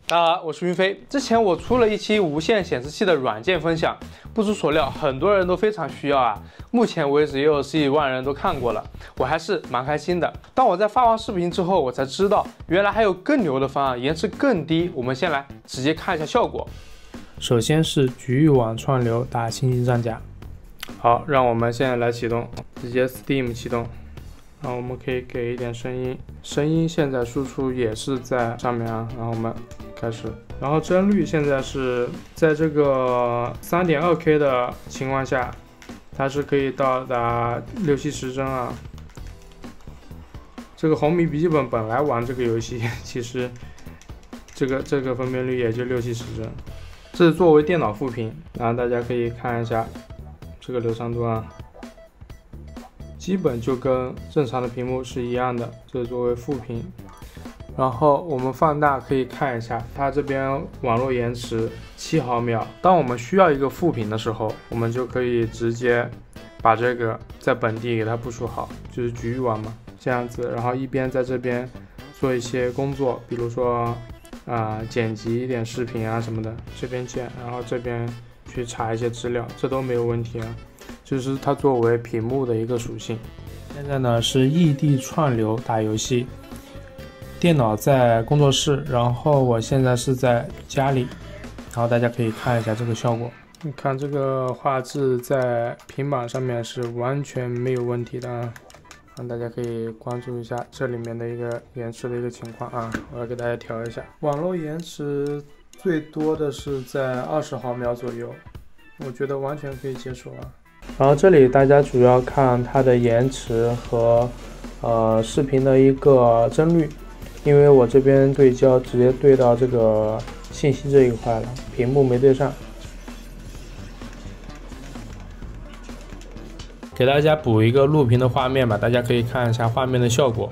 大家好，我是云飞。之前我出了一期无线显示器的软件分享，不出所料，很多人都非常需要啊。目前为止也有10几万人都看过了，我还是蛮开心的。当我在发完视频之后，我才知道原来还有更牛的方案，延迟更低。我们先来直接看一下效果。首先是局域网串流打星际战甲。好，让我们现在来启动，直接 Steam 启动。然后我们可以给一点声音，声音现在输出也是在上面啊。然后我们开始，然后帧率现在是在这个 3.2K 的情况下，它是可以到达60-70帧啊。这个红米笔记本本来玩这个游戏，其实这个分辨率也就60-70帧。这是作为电脑副屏，然后大家可以看一下这个流畅度啊。基本就跟正常的屏幕是一样的，这是作为副屏。然后我们放大可以看一下，它这边网络延迟7毫秒。当我们需要一个副屏的时候，我们就可以直接把这个在本地给它部署好，就是局域网嘛，这样子。然后一边在这边做一些工作，比如说剪辑一点视频啊什么的，这边剪，然后这边去查一些资料，这都没有问题啊。就是它作为屏幕的一个属性。现在呢是异地串流打游戏，电脑在工作室，然后我现在是在家里，然后大家可以看一下这个效果。你看这个画质在平板上面是完全没有问题的啊，让大家可以关注一下这里面的一个延迟的一个情况啊。我要给大家调一下，网络延迟最多的是在20毫秒左右，我觉得完全可以接受啊。然后这里大家主要看它的延迟和视频的一个帧率，因为我这边对焦直接对到这个信息这一块了，屏幕没对上。给大家补一个录屏的画面吧，大家可以看一下画面的效果。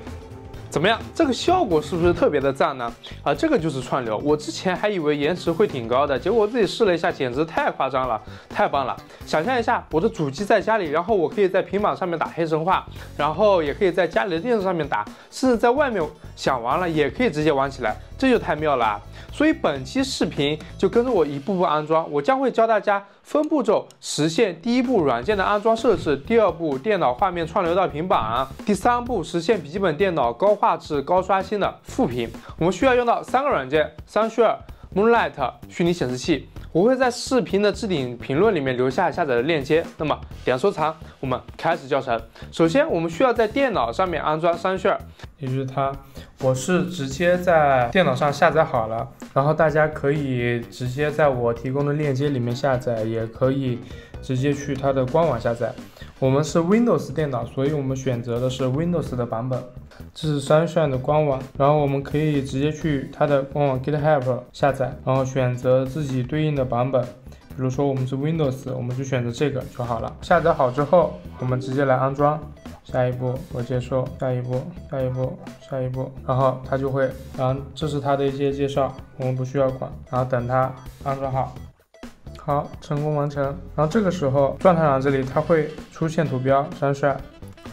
怎么样？这个效果是不是特别的赞呢？这个就是串流。我之前还以为延迟会挺高的，结果我自己试了一下，简直太夸张了，太棒了！想象一下，我的主机在家里，然后我可以在平板上面打黑神话，然后也可以在家里的电视上面打，甚至在外面想玩了也可以直接玩起来，这就太妙了啊！所以本期视频就跟着我一步步安装，我将会教大家分步骤实现第一步软件的安装设置，第二步电脑画面串流到平板，第3步实现笔记本电脑高画质高刷新的副屏。我们需要用到3个软件：Sunshare、Moonlight 虚拟显示器。我会在视频的置顶评论里面留下下载的链接。那么点收藏，我们开始教程。首先我们需要在电脑上面安装 Sunshare， 也就是它。我是直接在电脑上下载好了，然后大家可以直接在我提供的链接里面下载，也可以直接去它的官网下载。我们是 Windows 电脑，所以我们选择的是 Windows 的版本。这是Sunshine的官网，然后我们可以直接去它的官网 GitHub 下载，然后选择自己对应的版本。比如说我们是 Windows， 我们就选择这个就好了。下载好之后，我们直接来安装。下一步我接受，下一步，下一步，下一步，然后它就会，然后这是它的一些介绍，我们不需要管，然后等它安装好。好，成功完成。然后这个时候状态栏这里它会出现图标Sunshine，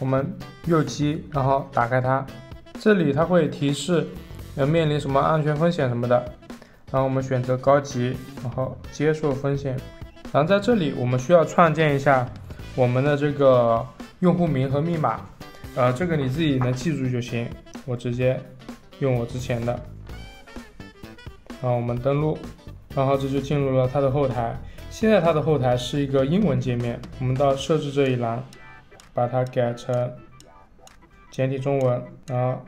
我们右击，然后打开它，这里它会提示面临什么安全风险什么的，然后我们选择高级，然后接受风险。然后在这里我们需要创建一下我们的这个用户名和密码，这个你自己能记住就行，我直接用我之前的。然后我们登录，然后这就进入了它的后台。现在它的后台是一个英文界面，我们到设置这一栏把它改成简体中文，然后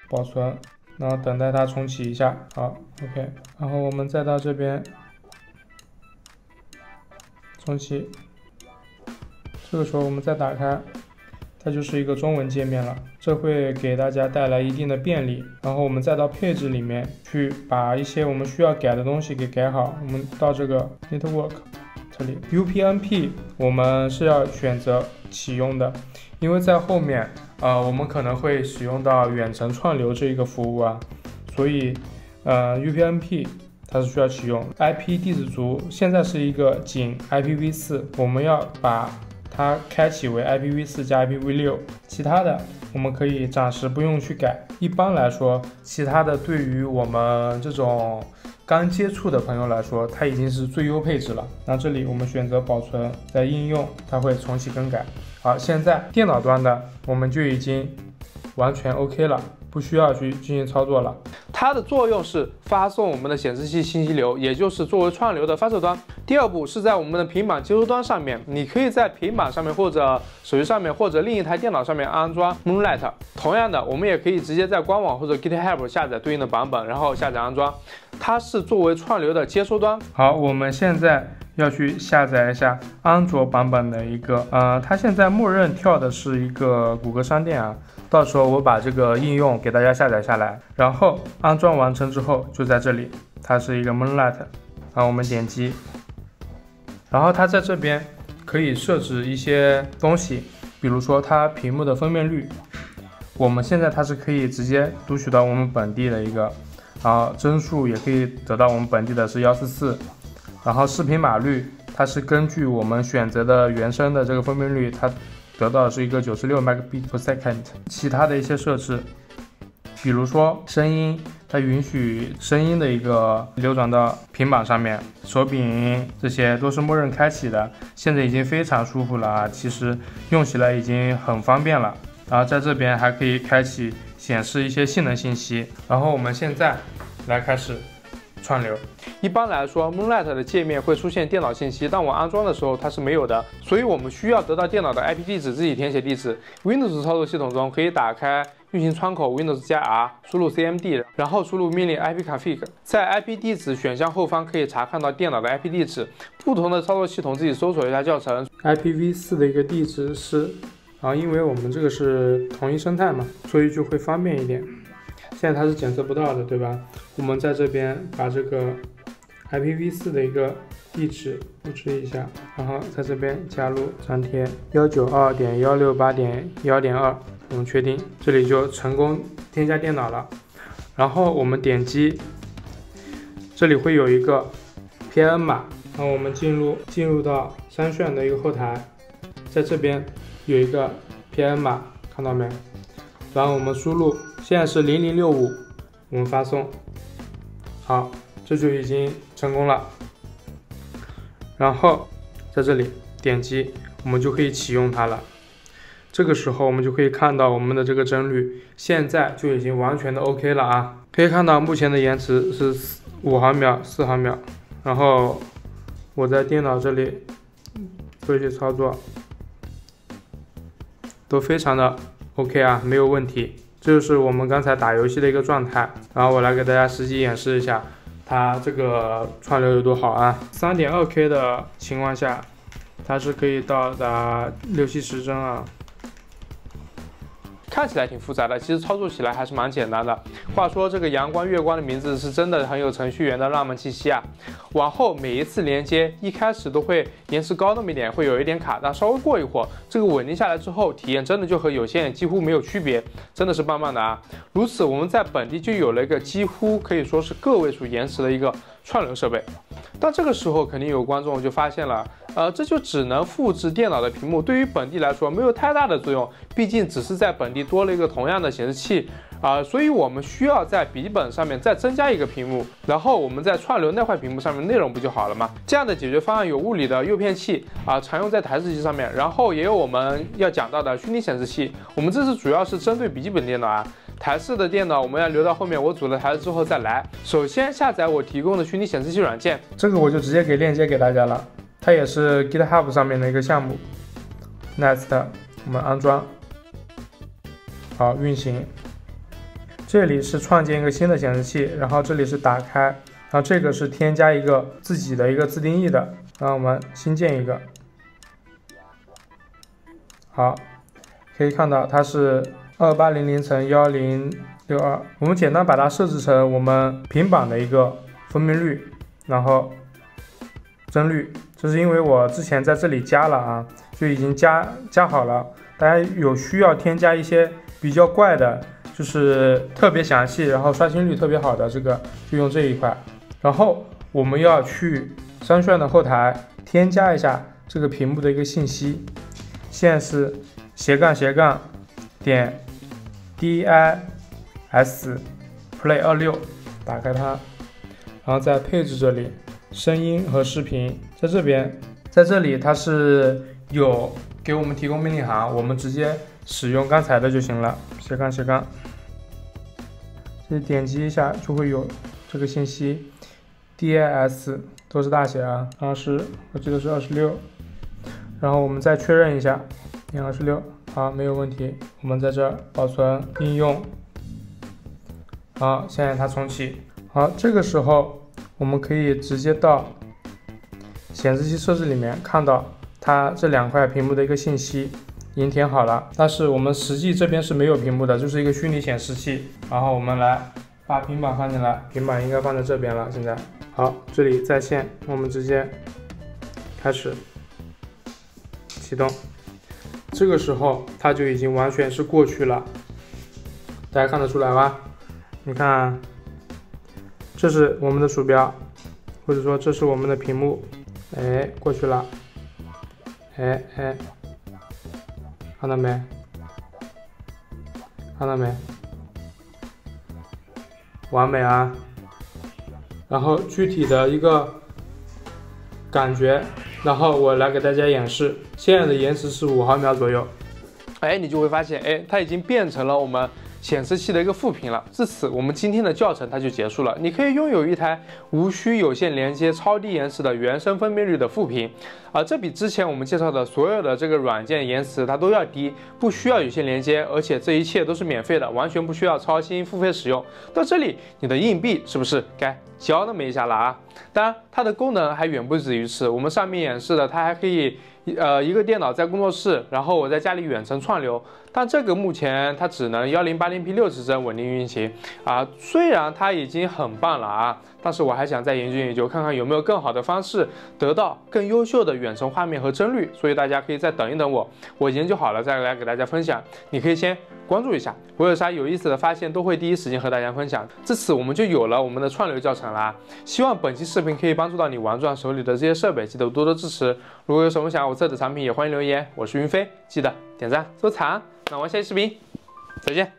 保存，然后等待它重启一下。好 OK， 然后我们再到这边重启，这个时候我们再打开，它就是一个中文界面了，这会给大家带来一定的便利。然后我们再到配置里面去把一些我们需要改的东西给改好。我们到这个 Network 这里 UPnP 我们是要选择启用的，因为在后面我们可能会使用到远程串流这一个服务啊，所以UPnP 它是需要启用。IP 地址组现在是一个仅 IPv4， 我们要把它开启为 IPv4 加 IPv6， 其他的我们可以暂时不用去改。一般来说，其他的对于我们这种刚接触的朋友来说，它已经是最优配置了。那这里我们选择保存，在应用它会重启更改。好，现在电脑端的我们就已经完全 OK 了，不需要去进行操作了。它的作用是发送我们的显示器信息流，也就是作为串流的发射端。第二步是在我们的平板接收端上面，你可以在平板上面或者手机上面或者另一台电脑上面安装 Moonlight。同样的，我们也可以直接在官网或者 GitHub 下载对应的版本，然后下载安装。它是作为串流的接收端。好，我们现在要去下载一下安卓版本的一个，它现在默认跳的是一个谷歌商店啊。到时候我把这个应用给大家下载下来，然后安装完成之后就在这里，它是一个 Moonlight， 然后我们点击，然后它在这边可以设置一些东西，比如说它屏幕的分辨率，我们现在它是可以直接读取到我们本地的一个，然后帧数也可以得到我们本地的是144，然后视频码率它是根据我们选择的原生的这个分辨率，它得到的是一个96 Mbps。其他的一些设置，比如说声音，它允许声音的一个流转到平板上面，手柄这些都是默认开启的，现在已经非常舒服了啊，其实用起来已经很方便了。然后在这边还可以开启显示一些性能信息。然后我们现在来开始串流。一般来说 Moonlight 的界面会出现电脑信息，但我安装的时候它是没有的，所以我们需要得到电脑的 IP 地址，自己填写地址。Windows 操作系统中可以打开运行窗口 Windows 加 R， 输入 cmd， 然后输入命令 ipconfig， 在 IP 地址选项后方可以查看到电脑的 IP 地址。不同的操作系统自己搜索一下教程。IPv4 的一个地址是，然后因为我们这个是同一生态嘛，所以就会方便一点。现在它是检测不到的，对吧？我们在这边把这个 IPv4 的一个地址布置一下，然后在这边加入粘贴 192.168.1.2， 我们确定，这里就成功添加电脑了。然后我们点击，这里会有一个 PIN 码，然后我们进入到三炫的一个后台，在这边有一个 PIN 码，看到没？然后我们输入，现在是0065，我们发送，好，这就已经成功了。然后在这里点击，我们就可以启用它了。这个时候我们就可以看到我们的这个帧率现在就已经完全的 OK 了啊！可以看到目前的延迟是5毫秒、4毫秒。然后我在电脑这里做一些操作，都非常的 OK 啊，没有问题。这就是我们刚才打游戏的一个状态。然后我来给大家实际演示一下它这个串流有多好啊。3.2K 的情况下，它是可以到达60-70帧啊。看起来挺复杂的，其实操作起来还是蛮简单的。话说这个阳光月光的名字是真的很有程序员的浪漫气息啊。往后每一次连接一开始都会延迟高那么一点，会有一点卡，但稍微过一会儿，这个稳定下来之后，体验真的就和有线几乎没有区别，真的是棒棒的啊。如此我们在本地就有了一个几乎可以说是个位数延迟的一个串流设备。但这个时候肯定有观众就发现了，这就只能复制电脑的屏幕，对于本地来说没有太大的作用，毕竟只是在本地多了一个同样的显示器所以我们需要在笔记本上面再增加一个屏幕，然后我们在串流那块屏幕上面内容不就好了吗？这样的解决方案有物理的诱骗器常用在台式机上面，然后也有我们要讲到的虚拟显示器。我们这次主要是针对笔记本电脑台式的电脑我们要留到后面，我组了台式之后再来。首先下载我提供的虚拟显示器软件，这个我就直接给链接给大家了，它也是 GitHub 上面的一个项目。Next， 我们安装，好，运行。这里是创建一个新的显示器，然后这里是打开，然后这个是添加一个自己的一个自定义的，然后我们新建一个。好，可以看到它是2800×1062，我们简单把它设置成我们平板的一个分辨率，然后帧率，这是因为我之前在这里加了就已经加好了。大家有需要添加一些比较怪的，就是特别详细，然后刷新率特别好的，这个就用这一块。然后我们要去三炫的后台添加一下这个屏幕的一个信息，现在是斜杠点 DIS Play 26，打开它，然后在配置这里，声音和视频在这边，在这里它是有给我们提供命令行，我们直接使用刚才的就行了，斜杠斜杠，这里点击一下就会有这个信息 ，DIS 都是大写啊，我记得是26，然后我们再确认一下，点26，好，没有问题，我们在这儿保存应用，好，现在它重启，好，这个时候我们可以直接到显示器设置里面看到它这2块屏幕的一个信息已经填好了，但是我们实际这边是没有屏幕的，就是一个虚拟显示器。然后我们来把平板放进来，平板应该放在这边了。现在好，这里在线，我们直接开始启动。这个时候它就已经完全是过去了，大家看得出来吧？你看，这是我们的鼠标，或者说这是我们的屏幕，哎，过去了，哎，看到没？看到没？完美啊！然后具体的一个感觉，然后我来给大家演示。现在的延迟是5毫秒左右，哎，你就会发现，哎，它已经变成了我们显示器的一个副屏了。至此，我们今天的教程它就结束了。你可以拥有一台无需有线连接、超低延迟的原生分辨率的副屏，这比之前我们介绍的所有的这个软件延迟它都要低，不需要有线连接，而且这一切都是免费的，完全不需要操心付费使用。到这里，你的硬币是不是该交那么一下了啊？当然，它的功能还远不止于此。我们上面演示的，它还可以一个电脑在工作室，然后我在家里远程串流。但这个目前它只能1080p 60帧稳定运行啊，虽然它已经很棒了啊，但是我还想再研究研究，看看有没有更好的方式得到更优秀的远程画面和帧率。所以大家可以再等一等我研究好了再来给大家分享。你可以先关注一下，我有啥有意思的发现都会第一时间和大家分享。至此我们就有了我们的串流教程啦。希望本期视频可以帮助到你玩转手里的这些设备，记得多多支持。如果有什么想要我测的产品，也欢迎留言。我是云飞，记得点赞收藏。那我们下期视频再见。